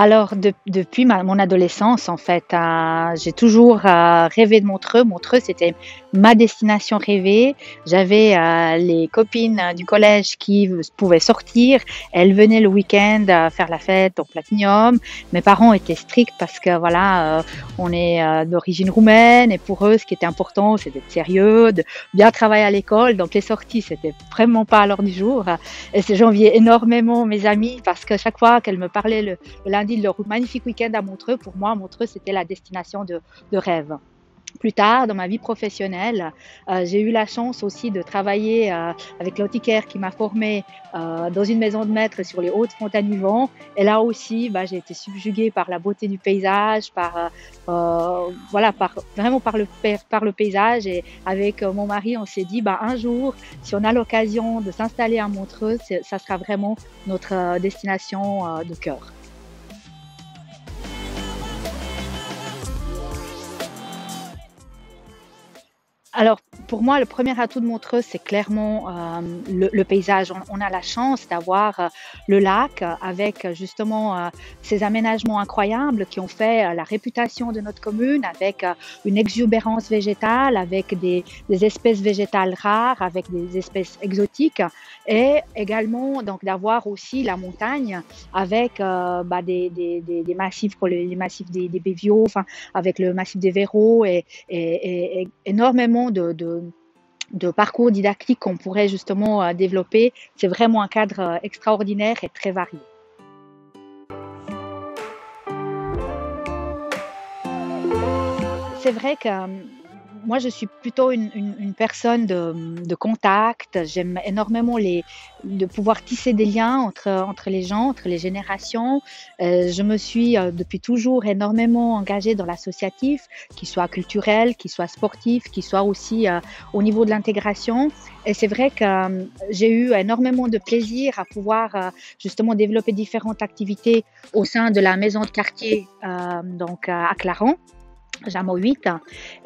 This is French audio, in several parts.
Alors depuis mon adolescence en fait, j'ai toujours, rêvé de Montreux. Montreux, c'était ma destination rêvée. J'avais, les copines du collège qui pouvaient sortir. Elles venaient le week-end, faire la fête au Platinium. Mes parents étaient stricts parce que voilà, on est, d'origine roumaine et pour eux, ce qui était important, c'est d'être sérieux, de bien travailler à l'école. Donc les sorties, c'était vraiment pas à l'ordre du jour. Et j'enviais énormément mes amies parce que chaque fois qu'elles me parlaient le lundi de leur magnifique week-end à Montreux. Pour moi, Montreux, c'était la destination de rêve. Plus tard, dans ma vie professionnelle, j'ai eu la chance aussi de travailler avec l'antiquaire qui m'a formée dans une maison de maître sur les Hautes Montagnes du Vent. Et là aussi, j'ai été subjuguée par la beauté du paysage, voilà, vraiment par le paysage. Et avec mon mari, on s'est dit, un jour, si on a l'occasion de s'installer à Montreux, ça sera vraiment notre destination de cœur. Alors, pour moi, le premier atout de Montreux, c'est clairement, le paysage. On a la chance d'avoir, le lac avec justement, ces aménagements incroyables qui ont fait, la réputation de notre commune avec, une exubérance végétale, avec des espèces végétales rares, avec des espèces exotiques et également donc d'avoir aussi la montagne avec, des massifs pour les massifs des Béviots, enfin avec le massif des Verreaux et énormément de parcours didactiques qu'on pourrait justement développer. C'est vraiment un cadre extraordinaire et très varié. C'est vrai que moi, je suis plutôt une personne de contact. J'aime énormément de pouvoir tisser des liens entre les gens, entre les générations. Je me suis depuis toujours énormément engagée dans l'associatif, qu'il soit culturel, qu'il soit sportif, qu'il soit aussi au niveau de l'intégration. Et c'est vrai que j'ai eu énormément de plaisir à pouvoir justement développer différentes activités au sein de la maison de quartier donc à Clarens. Jamo 8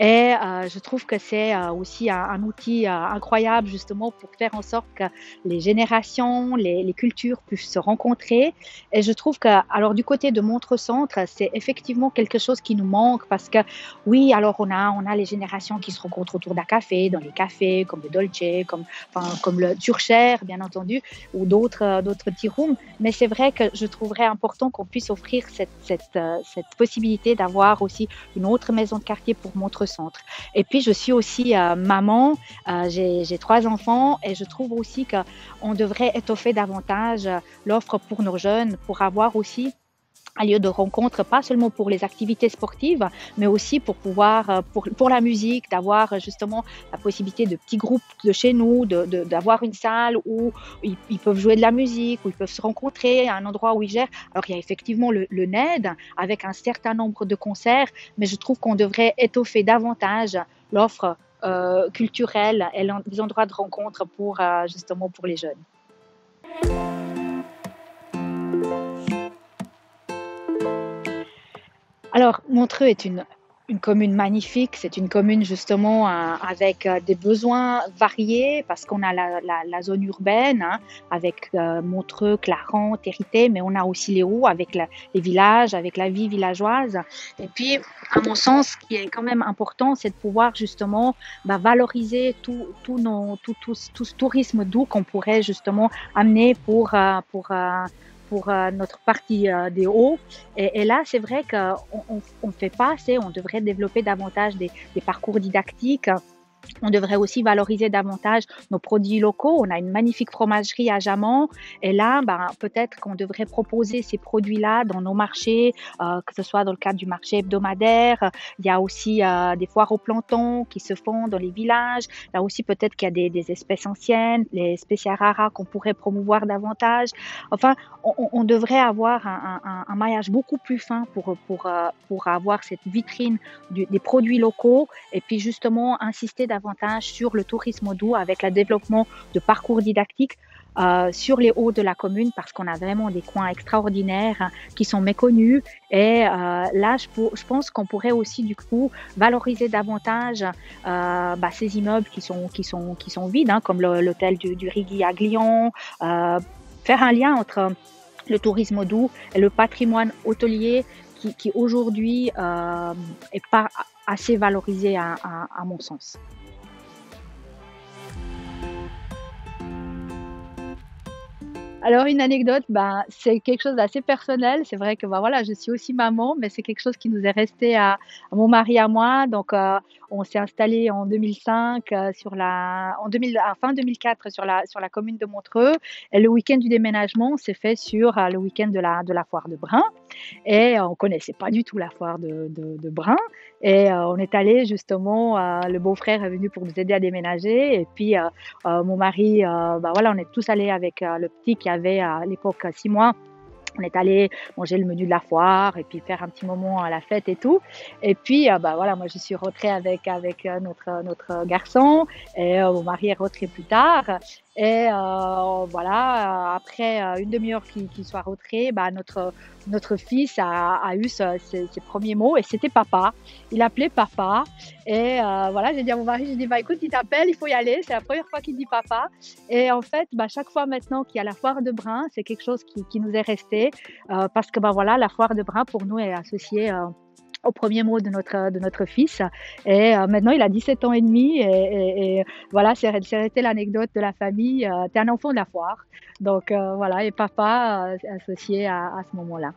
et je trouve que c'est, aussi un outil, incroyable justement pour faire en sorte que les générations, les cultures puissent se rencontrer et je trouve que alors du côté de Montreux Centre, c'est effectivement quelque chose qui nous manque parce que oui, alors on a les générations qui se rencontrent autour d'un café, dans les cafés comme le Dolce, comme le Turcher bien entendu ou d'autres tea rooms, mais c'est vrai que je trouverais important qu'on puisse offrir cette possibilité d'avoir aussi une autre maison de quartier pour Montreux Centre. Et puis je suis aussi maman, j'ai 3 enfants et je trouve aussi qu'on devrait étoffer davantage l'offre pour nos jeunes, pour avoir aussi un lieu de rencontre, pas seulement pour les activités sportives, mais aussi pour pouvoir, pour la musique, d'avoir justement la possibilité de petits groupes de chez nous, d'avoir une salle où ils peuvent jouer de la musique, où ils peuvent se rencontrer, un endroit où ils gèrent. Alors il y a effectivement le NED avec un certain nombre de concerts, mais je trouve qu'on devrait étoffer davantage l'offre culturelle et les endroits de rencontre pour justement pour les jeunes. Alors, Montreux est une commune magnifique. C'est une commune justement avec des besoins variés parce qu'on a la zone urbaine hein, avec Montreux, Clarens, Territet, mais on a aussi les Hauts avec les villages, avec la vie villageoise. Et puis, à mon sens, ce qui est quand même important, c'est de pouvoir justement valoriser tout ce tourisme doux qu'on pourrait justement amener pour notre partie des Hauts. Et là, c'est vrai qu'on ne fait pas assez, on devrait développer davantage des parcours didactiques. On devrait aussi valoriser davantage nos produits locaux. On a une magnifique fromagerie à Jamant et là, peut-être qu'on devrait proposer ces produits-là dans nos marchés, que ce soit dans le cadre du marché hebdomadaire. Il y a aussi des foires aux planton qui se font dans les villages. Là aussi, peut-être qu'il y a des espèces anciennes, les spécia rara qu'on pourrait promouvoir davantage. Enfin, on devrait avoir un maillage beaucoup plus fin pour avoir cette vitrine des produits locaux et puis justement insister davantage sur le tourisme doux avec le développement de parcours didactiques sur les hauts de la commune parce qu'on a vraiment des coins extraordinaires hein, qui sont méconnus et là je pense qu'on pourrait aussi du coup valoriser davantage ces immeubles qui sont vides hein, comme l'hôtel du Rigui à Glion, faire un lien entre le tourisme doux et le patrimoine hôtelier qui aujourd'hui, est pas assez valorisé à mon sens. Alors une anecdote, ben, c'est quelque chose d'assez personnel. C'est vrai que, bah, voilà, je suis aussi maman, mais c'est quelque chose qui nous est resté à mon mari, à moi. Donc, on s'est installé en 2005, sur la en 2000 à fin 2004 sur la commune de Montreux et le week-end du déménagement s'est fait sur, le week-end de la foire de Brin. Et on connaissait pas du tout la foire de Brin et on est allé justement, le beau-frère est venu pour nous aider à déménager et puis, mon mari, bah, voilà, on est tous allés avec, le petit qui avait à l'époque 6 mois. On est allé manger le menu de la foire et puis faire un petit moment à la fête et tout et puis, bah, voilà, moi je suis rentrée avec, notre garçon et mon mari est rentré plus tard et voilà, après, 1/2 heure qu'il soit rentré, bah, notre fils a eu ses 1ers mots et c'était papa. Il appelait papa et voilà, j'ai dit à mon mari, j'ai dit: «Bah, écoute, il t'appelle, il faut y aller, c'est la première fois qu'il dit papa» et en fait, bah, chaque fois maintenant qu'il y a la foire de Brin, c'est quelque chose qui nous est resté, parce que, bah, voilà, la foire de Brin pour nous est associée, aux premiers mots de notre fils et maintenant il a 17 ans et demi et voilà, c'est resté l'anecdote de la famille, «Tu es un enfant de la foire» donc voilà et papa, associé à ce moment-là.